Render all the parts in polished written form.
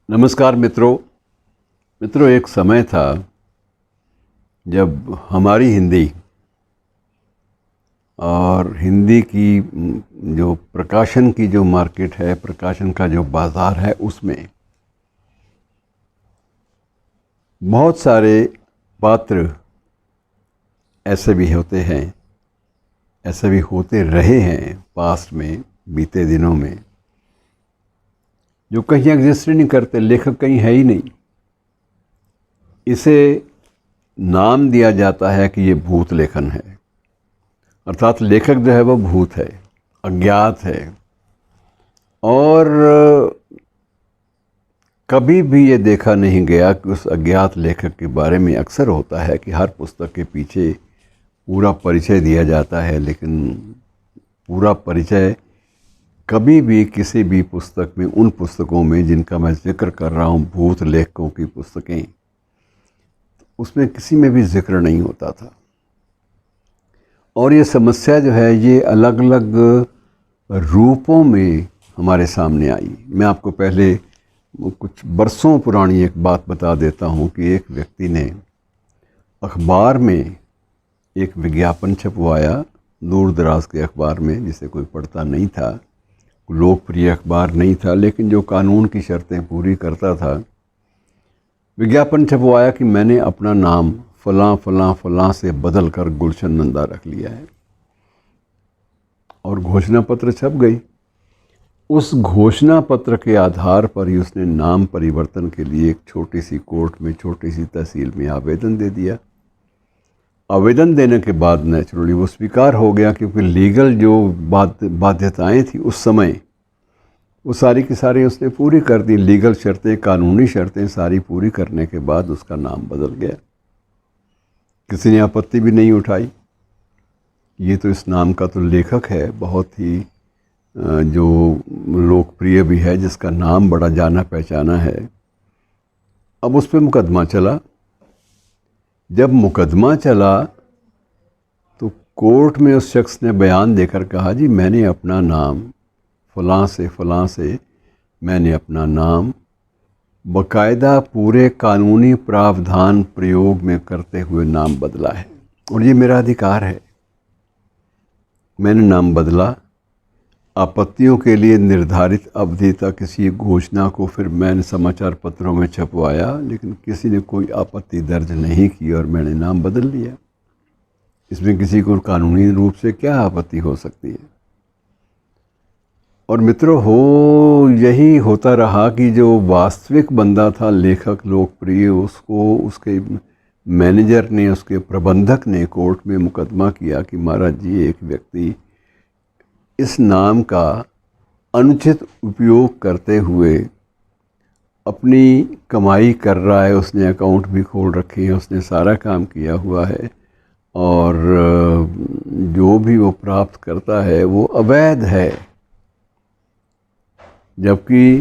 नमस्कार मित्रों, एक समय था जब हमारी हिंदी और हिंदी की जो प्रकाशन की जो मार्केट है, प्रकाशन का जो बाज़ार है, उसमें बहुत सारे पात्र ऐसे भी होते हैं, ऐसे भी होते रहे हैं पास्ट में, बीते दिनों में, जो कहीं एग्जिस्ट नहीं करते। लेखक कहीं है ही नहीं। इसे नाम दिया जाता है कि ये भूत लेखन है, अर्थात लेखक जो है वो भूत है, अज्ञात है। और कभी भी ये देखा नहीं गया कि उस अज्ञात लेखक के बारे में अक्सर होता है कि हर पुस्तक के पीछे पूरा परिचय दिया जाता है, लेकिन पूरा परिचय कभी भी किसी भी पुस्तक में, उन पुस्तकों में जिनका मैं जिक्र कर रहा हूँ, भूत लेखकों की पुस्तकें, उसमें किसी में भी जिक्र नहीं होता था। और ये समस्या जो है ये अलग अलग रूपों में हमारे सामने आई। मैं आपको पहले कुछ बरसों पुरानी एक बात बता देता हूँ कि एक व्यक्ति ने अखबार में एक विज्ञापन छपवाया, दूर दराज के अखबार में, जिसे कोई पढ़ता नहीं था, लोकप्रिय अखबार नहीं था, लेकिन जो कानून की शर्तें पूरी करता था। विज्ञापन छपवाया कि मैंने अपना नाम फ़लाँ फ़लाँ फ़लाँ से बदल कर गुलशन नंदा रख लिया है, और घोषणा पत्र छप गई। उस घोषणा पत्र के आधार पर ही उसने नाम परिवर्तन के लिए एक छोटी सी कोर्ट में, छोटी सी तहसील में आवेदन दे दिया। आवेदन देने के बाद नेचुरली वो स्वीकार हो गया, क्योंकि लीगल जो बाध्यताएं थी उस समय, वो सारी की सारी उसने पूरी कर दी। लीगल शर्तें, कानूनी शर्तें सारी पूरी करने के बाद उसका नाम बदल गया। किसी ने आपत्ति भी नहीं उठाई। ये तो इस नाम का तो लेखक है, बहुत ही जो लोकप्रिय भी है, जिसका नाम बड़ा जाना पहचाना है। अब उस पर मुकदमा चला। जब मुकदमा चला तो कोर्ट में उस शख्स ने बयान देकर कहा, जी मैंने अपना नाम फ़लाँ से मैंने अपना नाम बाकायदा पूरे कानूनी प्रावधान प्रयोग में करते हुए नाम बदला है, और ये मेरा अधिकार है। मैंने नाम बदला। आपत्तियों के लिए निर्धारित अवधि तक किसी घोषणा को फिर मैंने समाचार पत्रों में छपवाया, लेकिन किसी ने कोई आपत्ति दर्ज नहीं की और मैंने नाम बदल लिया। इसमें किसी को कानूनी रूप से क्या आपत्ति हो सकती है? और मित्रों, यही होता रहा कि जो वास्तविक बंदा था, लेखक लोकप्रिय, उसको उसके मैनेजर ने, उसके प्रबंधक ने कोर्ट में मुकदमा किया कि महाराज जी, एक व्यक्ति इस नाम का अनुचित उपयोग करते हुए अपनी कमाई कर रहा है। उसने अकाउंट भी खोल रखे हैं, उसने सारा काम किया हुआ है, और जो भी वो प्राप्त करता है वो अवैध है, जबकि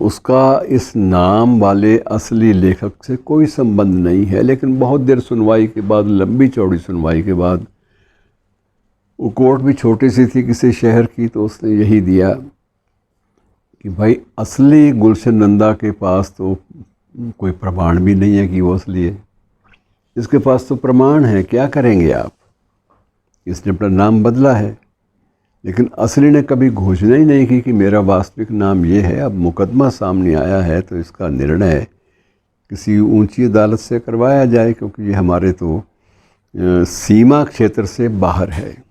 उसका इस नाम वाले असली लेखक से कोई संबंध नहीं है। लेकिन बहुत देर सुनवाई के बाद, लंबी चौड़ी सुनवाई के बाद, वो कोर्ट भी छोटी सी थी किसी शहर की, तो उसने यही दिया कि भाई, असली गुलशन नंदा के पास तो कोई प्रमाण भी नहीं है कि वो असली है। इसके पास तो प्रमाण है, क्या करेंगे आप? इसने अपना नाम बदला है, लेकिन असली ने कभी घोषणा ही नहीं की कि मेरा वास्तविक नाम ये है। अब मुकदमा सामने आया है तो इसका निर्णय किसी ऊंची अदालत से करवाया जाए, क्योंकि ये हमारे तो सीमा क्षेत्र से बाहर है।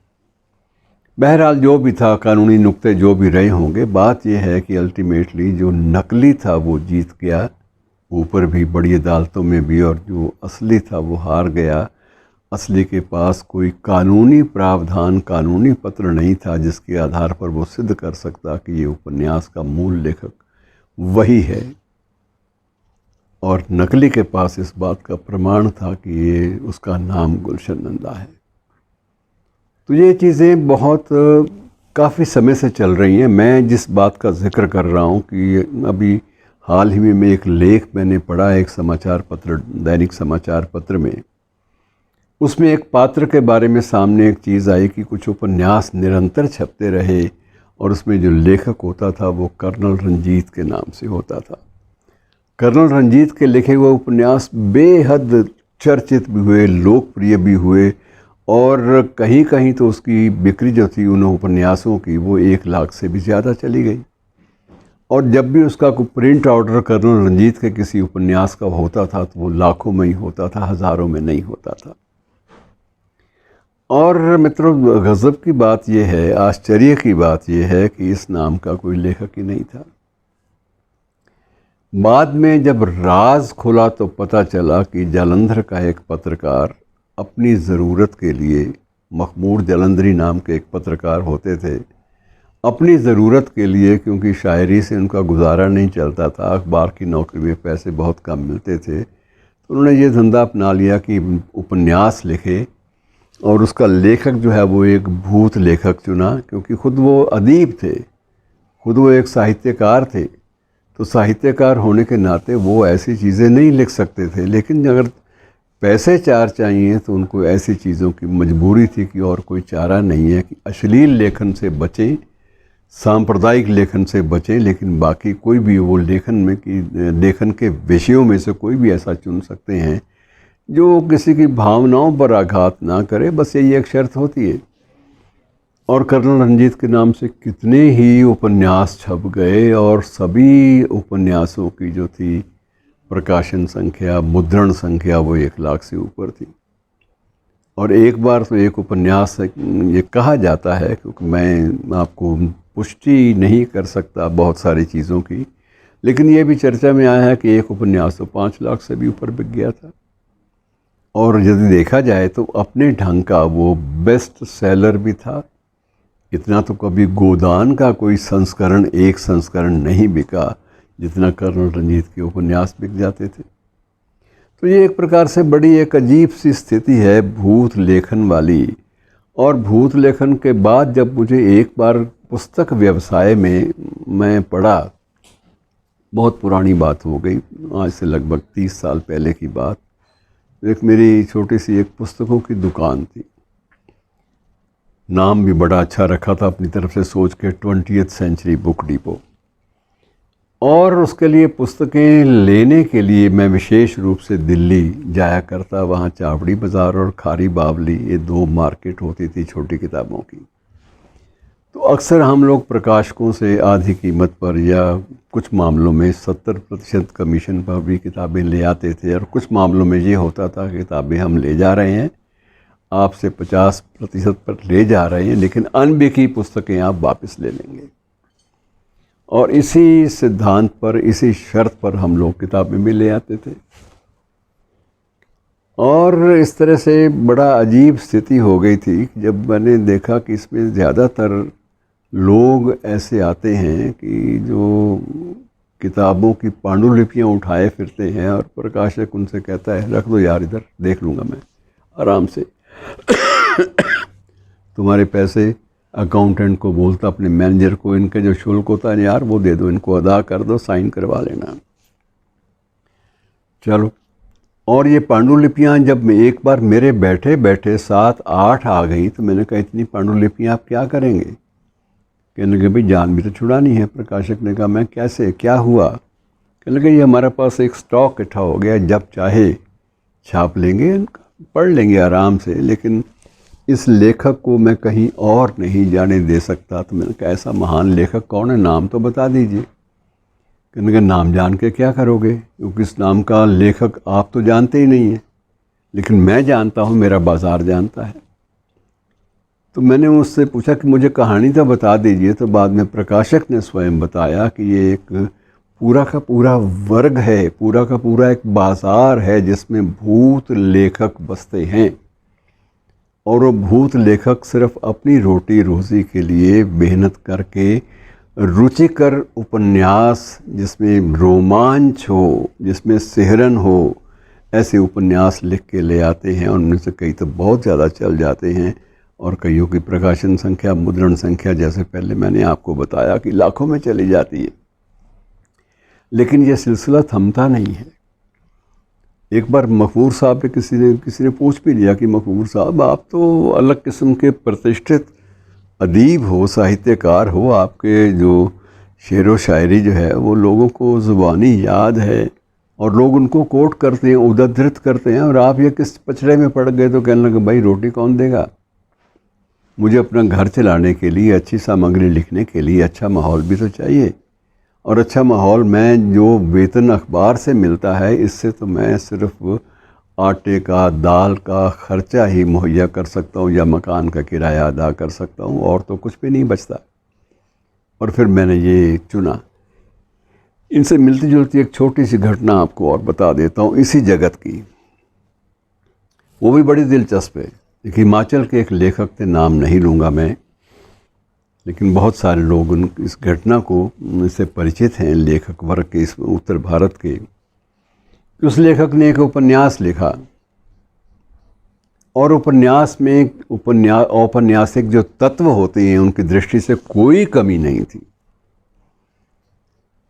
बहरहाल जो भी था, कानूनी नुक्ते जो भी रहे होंगे, बात यह है कि अल्टीमेटली जो नकली था वो जीत गया, ऊपर भी, बड़ी अदालतों में भी, और जो असली था वो हार गया। असली के पास कोई कानूनी प्रावधान, कानूनी पत्र नहीं था जिसके आधार पर वो सिद्ध कर सकता कि ये उपन्यास का मूल लेखक वही है, और नकली के पास इस बात का प्रमाण था कि ये उसका नाम गुलशन नंदा है। तो ये चीज़ें बहुत काफ़ी समय से चल रही हैं। मैं जिस बात का जिक्र कर रहा हूँ कि अभी हाल ही में एक लेख मैंने पढ़ा एक समाचार पत्र, दैनिक समाचार पत्र में। उसमें एक पात्र के बारे में सामने एक चीज़ आई कि कुछ उपन्यास निरंतर छपते रहे और उसमें जो लेखक होता था वो कर्नल रंजीत के नाम से होता था। कर्नल रंजीत के लिखे हुए उपन्यास बेहद चर्चित भी हुए, लोकप्रिय भी हुए, और कहीं कहीं तो उसकी बिक्री जो थी उन उपन्यासों की वो 1 लाख से भी ज़्यादा चली गई। और जब भी उसका कोई प्रिंट ऑर्डर कर्नल रंजीत के किसी उपन्यास का होता था तो वो लाखों में ही होता था, हज़ारों में नहीं होता था। और मित्रों, गज़ब की बात यह है, आश्चर्य की बात यह है कि इस नाम का कोई लेखक ही नहीं था। बाद में जब राज खुला तो पता चला कि जालंधर का एक पत्रकार अपनी ज़रूरत के लिए, मखमूर जालंधरी नाम के एक पत्रकार होते थे, अपनी ज़रूरत के लिए, क्योंकि शायरी से उनका गुजारा नहीं चलता था, अखबार की नौकरी में पैसे बहुत कम मिलते थे, तो उन्होंने ये धंधा अपना लिया कि उपन्यास लिखे। और उसका लेखक जो है वो एक भूत लेखक चुना, क्योंकि ख़ुद वो अदीब थे, ख़ुद वो एक साहित्यकार थे। तो साहित्यकार होने के नाते वो ऐसी चीज़ें नहीं लिख सकते थे, लेकिन अगर पैसे चार चाहिए तो उनको ऐसी चीज़ों की मजबूरी थी कि और कोई चारा नहीं है कि अश्लील लेखन से बचें, सांप्रदायिक लेखन से बचें, लेकिन बाकी कोई भी वो लेखन के विषयों में से कोई भी ऐसा चुन सकते हैं जो किसी की भावनाओं पर आघात ना करे, बस यही एक शर्त होती है। और कर्नल रंजीत के नाम से कितने ही उपन्यास छप गए, और सभी उपन्यासों की जो थी प्रकाशन संख्या, मुद्रण संख्या वो 1 लाख से ऊपर थी। और एक बार तो एक उपन्यास ये कहा जाता है, क्योंकि मैं आपको पुष्टि नहीं कर सकता बहुत सारी चीज़ों की, लेकिन ये भी चर्चा में आया है कि एक उपन्यास तो 5 लाख से भी ऊपर बिक गया था। और यदि देखा जाए तो अपने ढंग का वो बेस्ट सेलर भी था। इतना तो कभी गोदान का कोई संस्करण, एक संस्करण नहीं बिका जितना कर्नल रंजीत के उपन्यास बिक जाते थे। तो ये एक प्रकार से बड़ी एक अजीब सी स्थिति है भूत लेखन वाली। और भूत लेखन के बाद जब मुझे एक बार पुस्तक व्यवसाय में मैं पढ़ा, बहुत पुरानी बात हो गई, आज से लगभग 30 साल पहले की बात, एक मेरी छोटी सी एक पुस्तकों की दुकान थी। नाम भी बड़ा अच्छा रखा था अपनी तरफ से सोच के, 20th सेंचुरी बुक डिपो। और उसके लिए पुस्तकें लेने के लिए मैं विशेष रूप से दिल्ली जाया करता। वहाँ चावड़ी बाज़ार और खारी बावली, ये 2 मार्केट होती थी छोटी किताबों की। तो अक्सर हम लोग प्रकाशकों से आधी कीमत पर या कुछ मामलों में 70% कमीशन पर भी किताबें ले आते थे, और कुछ मामलों में ये होता था कि किताबें हम ले जा रहे हैं, आपसे 50% पर ले जा रहे हैं, लेकिन अनबिकी पुस्तकें आप वापस ले लेंगे। और इसी सिद्धांत पर, इसी शर्त पर हम लोग किताबें भी ले आते थे। और इस तरह से बड़ा अजीब स्थिति हो गई थी जब मैंने देखा कि इसमें ज़्यादातर लोग ऐसे आते हैं कि जो किताबों की पांडुलिपियाँ उठाए फिरते हैं, और प्रकाशक उनसे कहता है रख दो यार, इधर देख लूँगा मैं आराम से। तुम्हारे पैसे अकाउंटेंट को बोलता, अपने मैनेजर को, इनका जो शुल्क होता है यार वो दे दो, इनको अदा कर दो, साइन करवा लेना। चलो, और ये पांडुलिपियाँ जब एक बार मेरे बैठे बैठे 7-8 आ गई तो मैंने कहा इतनी पांडुलिपियाँ आप क्या करेंगे? कहने लगे भाई जान भी तो छुड़ानी है। प्रकाशक ने कहा मैं कैसे, क्या हुआ? कहने लगे ये हमारे पास एक स्टॉक इकट्ठा हो गया, जब चाहे छाप लेंगे, पढ़ लेंगे आराम से, लेकिन इस लेखक को मैं कहीं और नहीं जाने दे सकता। तो मैंने कहा ऐसा महान लेखक कौन है, नाम तो बता दीजिए। कहने लगे नाम जान के क्या करोगे, क्योंकि इस नाम का लेखक आप तो जानते ही नहीं हैं, लेकिन मैं जानता हूँ, मेरा बाज़ार जानता है। तो मैंने उससे पूछा कि मुझे कहानी तो बता दीजिए। तो बाद में प्रकाशक ने स्वयं बताया कि ये एक पूरा का पूरा वर्ग है, पूरा का पूरा एक बाज़ार है जिसमें भूत लेखक बसते हैं। और वो भूत लेखक सिर्फ अपनी रोटी रोज़ी के लिए मेहनत करके रुचिकर उपन्यास, जिसमें रोमांच हो, जिसमें सिहरन हो, ऐसे उपन्यास लिख के ले आते हैं। उनमें से कई तो बहुत ज़्यादा चल जाते हैं, और कईयों की प्रकाशन संख्या, मुद्रण संख्या, जैसे पहले मैंने आपको बताया कि लाखों में चली जाती है। लेकिन यह सिलसिला थमता नहीं है। एक बार मकबूर साहब पे किसी ने पूछ भी लिया कि मकबूर साहब आप तो अलग किस्म के प्रतिष्ठित अदीब हो, साहित्यकार हो, आपके जो शेर व शायरी जो है वो लोगों को ज़ुबानी याद है और लोग उनको कोट करते हैं, उद्धृत करते हैं, और आप ये किस पचड़े में पड़ गए तो कहने लगे भाई रोटी कौन देगा। मुझे अपना घर चलाने के लिए, अच्छी सामग्री लिखने के लिए अच्छा माहौल भी तो चाहिए, और अच्छा माहौल मैं जो वेतन अखबार से मिलता है इससे तो मैं सिर्फ आटे का, दाल का खर्चा ही मुहैया कर सकता हूँ या मकान का किराया अदा कर सकता हूँ, और तो कुछ भी नहीं बचता। और फिर मैंने ये चुना। इनसे मिलती जुलती एक छोटी सी घटना आपको और बता देता हूँ इसी जगत की, वो भी बड़ी दिलचस्प है। एक हिमाचल के एक लेखक थे, नाम नहीं लूँगा मैं, लेकिन बहुत सारे लोग इस घटना को इससे परिचित हैं, लेखक वर्ग के, इस उत्तर भारत के। उस लेखक ने एक उपन्यास लिखा और उपन्यास में औपन्यासिक जो तत्व होते हैं उनकी दृष्टि से कोई कमी नहीं थी,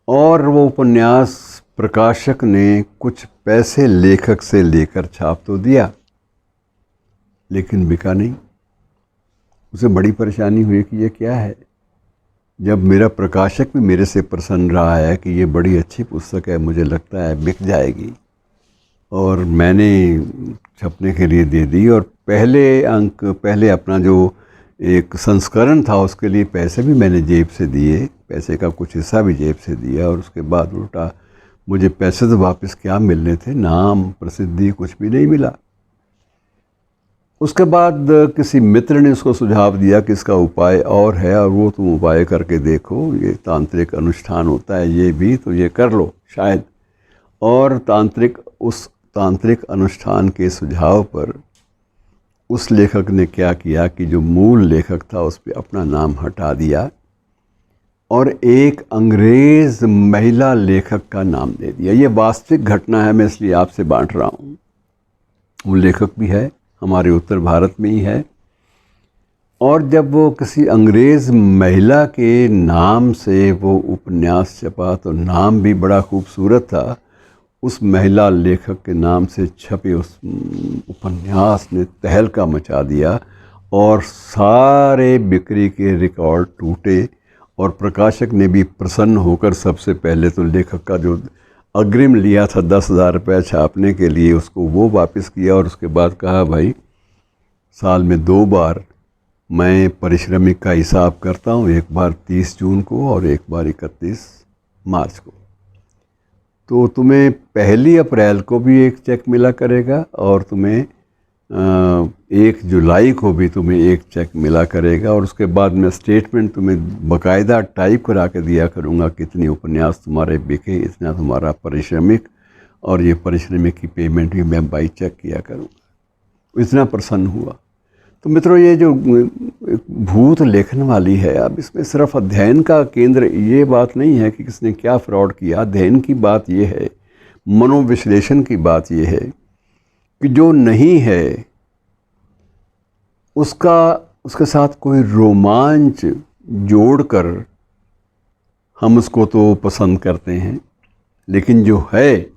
और वो उपन्यास प्रकाशक ने कुछ पैसे लेखक से लेकर छाप तो दिया, लेकिन बिका नहीं। उसे बड़ी परेशानी हुई कि ये क्या है। जब मेरा प्रकाशक भी मेरे से प्रसन्न रहा है कि ये बड़ी अच्छी पुस्तक है, मुझे लगता है बिक जाएगी, और मैंने छपने के लिए दे दी, और पहले अपना जो एक संस्करण था उसके लिए पैसे भी मैंने जेब से दिए, पैसे का कुछ हिस्सा भी जेब से दिया, और उसके बाद उल्टा मुझे पैसे तो वापस क्या मिलने थे, नाम प्रसिद्धि कुछ भी नहीं मिला। उसके बाद किसी मित्र ने उसको सुझाव दिया कि इसका उपाय और है, और वो तुम उपाय करके देखो, ये तांत्रिक अनुष्ठान होता है ये भी, तो ये कर लो शायद। और उस तांत्रिक अनुष्ठान के सुझाव पर उस लेखक ने क्या किया कि जो मूल लेखक था उस पर अपना नाम हटा दिया और एक अंग्रेज़ महिला लेखक का नाम दे दिया। ये वास्तविक घटना है, मैं इसलिए आपसे बांट रहा हूँ। वो लेखक भी है, हमारे उत्तर भारत में ही है, और जब वो किसी अंग्रेज़ महिला के नाम से वो उपन्यास छपा तो नाम भी बड़ा खूबसूरत था। उस महिला लेखक के नाम से छपे उस उपन्यास ने तहलका मचा दिया और सारे बिक्री के रिकॉर्ड टूटे, और प्रकाशक ने भी प्रसन्न होकर सबसे पहले तो लेखक का जो अग्रिम लिया था 10,000 रुपये छापने के लिए, उसको वो वापस किया, और उसके बाद कहा भाई साल में 2 बार मैं पारिश्रमिक का हिसाब करता हूँ, एक बार 30 जून को और एक बार 31 मार्च को। तो तुम्हें 1 अप्रैल को भी एक चेक मिला करेगा, और तुम्हें 1 जुलाई को भी तुम्हें एक चेक मिला करेगा, और उसके बाद मैं स्टेटमेंट तुम्हें बाकायदा टाइप करा के दिया करूँगा, कितने उपन्यास तुम्हारे बिके, इतना तुम्हारा पारिश्रमिक, और ये पारिश्रमिक की पेमेंट भी मैं बाई चेक किया करूँगा। इतना प्रसन्न हुआ। तो मित्रों, ये जो भूत लेखन वाली है, अब इसमें सिर्फ अध्ययन का केंद्र ये बात नहीं है कि किसने क्या फ्रॉड किया। अध्ययन की बात ये है, मनोविश्लेषण की बात ये है कि जो नहीं है उसके साथ कोई रोमांच जोड़कर हम उसको तो पसंद करते हैं, लेकिन जो है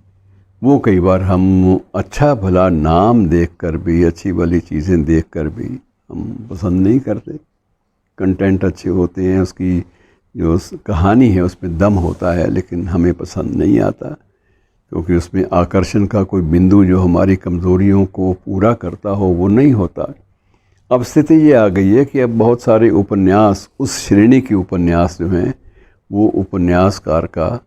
वो कई बार हम अच्छा भला नाम देखकर भी, अच्छी भली चीज़ें देखकर भी हम पसंद नहीं करते। कंटेंट अच्छे होते हैं, उसकी जो कहानी है उसमें दम होता है, लेकिन हमें पसंद नहीं आता, क्योंकि उसमें आकर्षण का कोई बिंदु जो हमारी कमज़ोरियों को पूरा करता हो वो नहीं होता। अब स्थिति ये आ गई है कि अब बहुत सारे उपन्यास, उस श्रेणी के उपन्यास जो हैं, वो उपन्यासकार का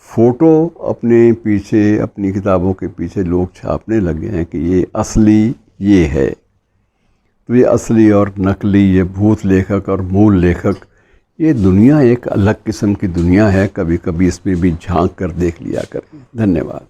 फ़ोटो अपने पीछे, अपनी किताबों के पीछे लोग छापने लगे हैं कि ये असली ये है। तो ये असली और नकली, ये भूत लेखक और मूल लेखक, ये दुनिया एक अलग किस्म की दुनिया है। कभी कभी इसमें भी झांक कर देख लिया करें। धन्यवाद।